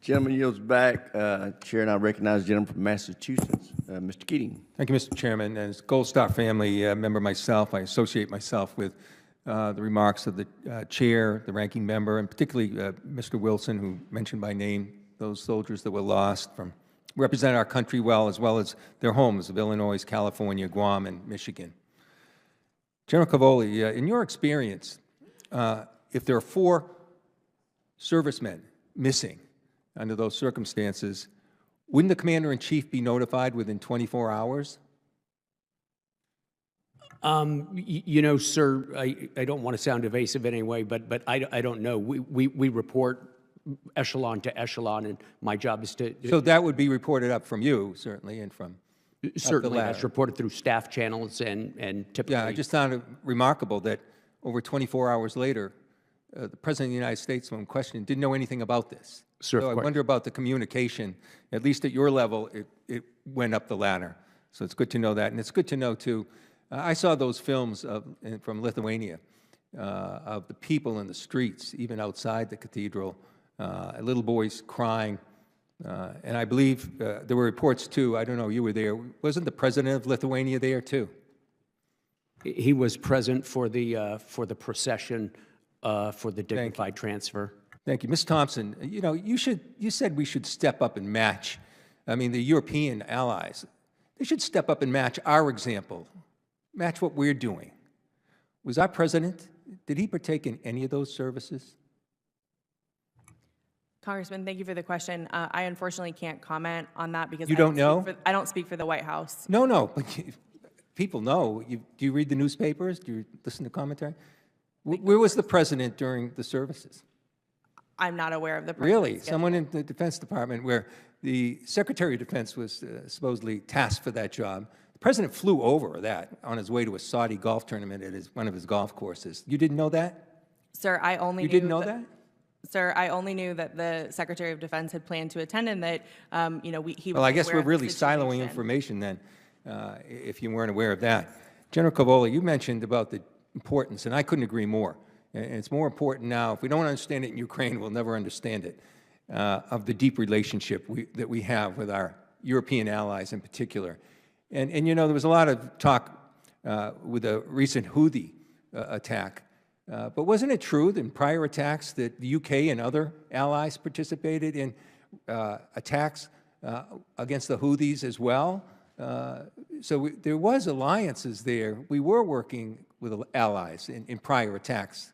Gentleman yields back. Chair, and I recognize the gentleman from Massachusetts, Mr. Keating. Thank you, Mr. Chairman. As Gold Star family member myself, I associate myself with the remarks of the chair, the ranking member, and particularly Mr. Wilson, who mentioned by name those soldiers that were lost represent our country well as their homes of Illinois, California, Guam, and Michigan. General Cavoli, in your experience, if there are 4 servicemen missing under those circumstances, wouldn't the commander-in-chief be notified within 24 hours? You know, sir, I don't want to sound evasive anyway, but I don't know. We report echelon to echelon, and my job is to... So that would be reported up from you, certainly, and from Certainly, that's reported through staff channels and typically... Yeah, I just found it remarkable that over 24 hours later, the President of the United States, when questioned, didn't know anything about this. Sir, so I wonder about the communication. At least at your level, it went up the ladder. So it's good to know that. And it's good to know, too, I saw those films from Lithuania of the people in the streets, even outside the cathedral, little boys crying. And I believe there were reports, too, I don't know, you were there. Wasn't the President of Lithuania there, too? He was present for the procession for the dignified transfer. Thank you. Ms. Thompson, you know, you said we should step up and match. I mean, the European allies, they should step up and match our example, match what we're doing. Was our president, did he partake in any of those services? Congressman, thank you for the question. I unfortunately can't comment on that because you don't know? I don't speak for the White House. No, but people know. Do you read the newspapers? Do you listen to commentary? Where was the president during the services? I'm not aware of the Really? Someone in the Defense Department where the Secretary of Defense was supposedly tasked for that job. The president flew over that on his way to a Saudi golf tournament at one of his golf courses. You didn't know that? Sir, I only You knew didn't know that? Sir, I only knew that the Secretary of Defense had planned to attend and that, he was Well, I guess aware we're of the really situation. siloing information then, if you weren't aware of that. General Cavoli, you mentioned about the importance, and I couldn't agree more. And it's more important now. If we don't understand it in Ukraine, we'll never understand it, of the deep relationship that we have with our European allies in particular. And you know, there was a lot of talk with the recent Houthi attack. But wasn't it true that in prior attacks that the UK and other allies participated in attacks against the Houthis as well? So there was alliances there. We were working with allies in prior attacks.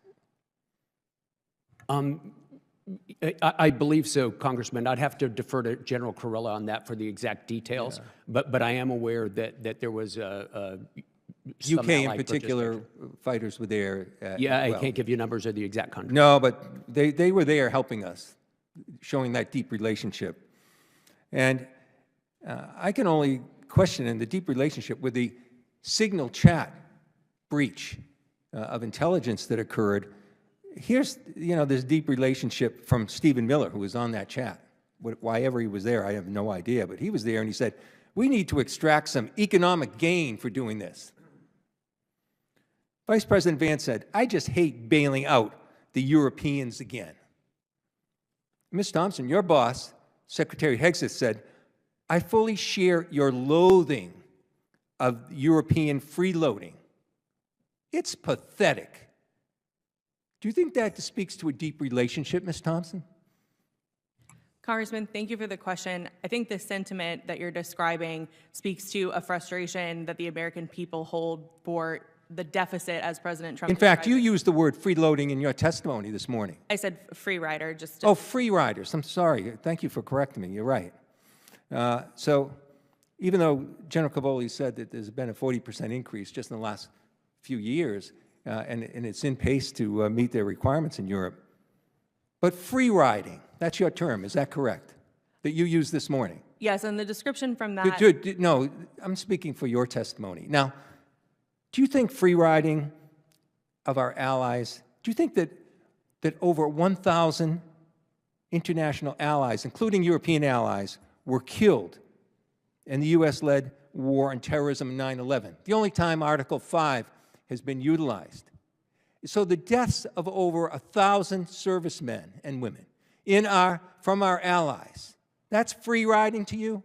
I believe so, Congressman. I'd have to defer to General Kurilla on that for the exact details, yeah. But I am aware that there was UK in particular fighters were there. Yeah, I can't give you numbers of the exact country. No, but they were there helping us, showing that deep relationship. And I can only question in the deep relationship with the signal chat breach of intelligence that occurred. Here's, you know, this deep relationship from Stephen Miller, who was on that chat. Why ever he was there, I have no idea, but he was there and he said, we need to extract some economic gain for doing this. Vice President Vance said, I just hate bailing out the Europeans again. Ms. Thompson, your boss, Secretary Hegseth, said, I fully share your loathing of European freeloading. It's pathetic. Do you think that speaks to a deep relationship, Ms. Thompson? Congressman, thank you for the question. I think the sentiment that you're describing speaks to a frustration that the American people hold for the deficit as President Trump. In fact, you used the word freeloading in your testimony this morning. I said free rider. Oh, free riders. I'm sorry. Thank you for correcting me. You're right. So even though General Cavoli said that there's been a 40% increase just in the last few years, and it's in pace to meet their requirements in Europe, but free riding, that's your term, is that correct? That you used this morning? Yes, and the description from that... No, I'm speaking for your testimony. Now, do you think free riding of our allies, do you think that over 1,000 international allies, including European allies, were killed in the U.S.-led war on terrorism in 9/11? The only time Article 5 has been utilized. So the deaths of over 1,000 servicemen and women from our allies. That's free riding to you?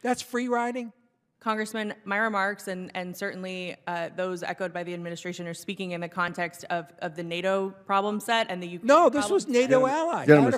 That's free riding? Congressman, my remarks and certainly those echoed by the administration are speaking in the context of the NATO problem set and the Ukraine No, this problem was set. NATO allies. Gentlemen,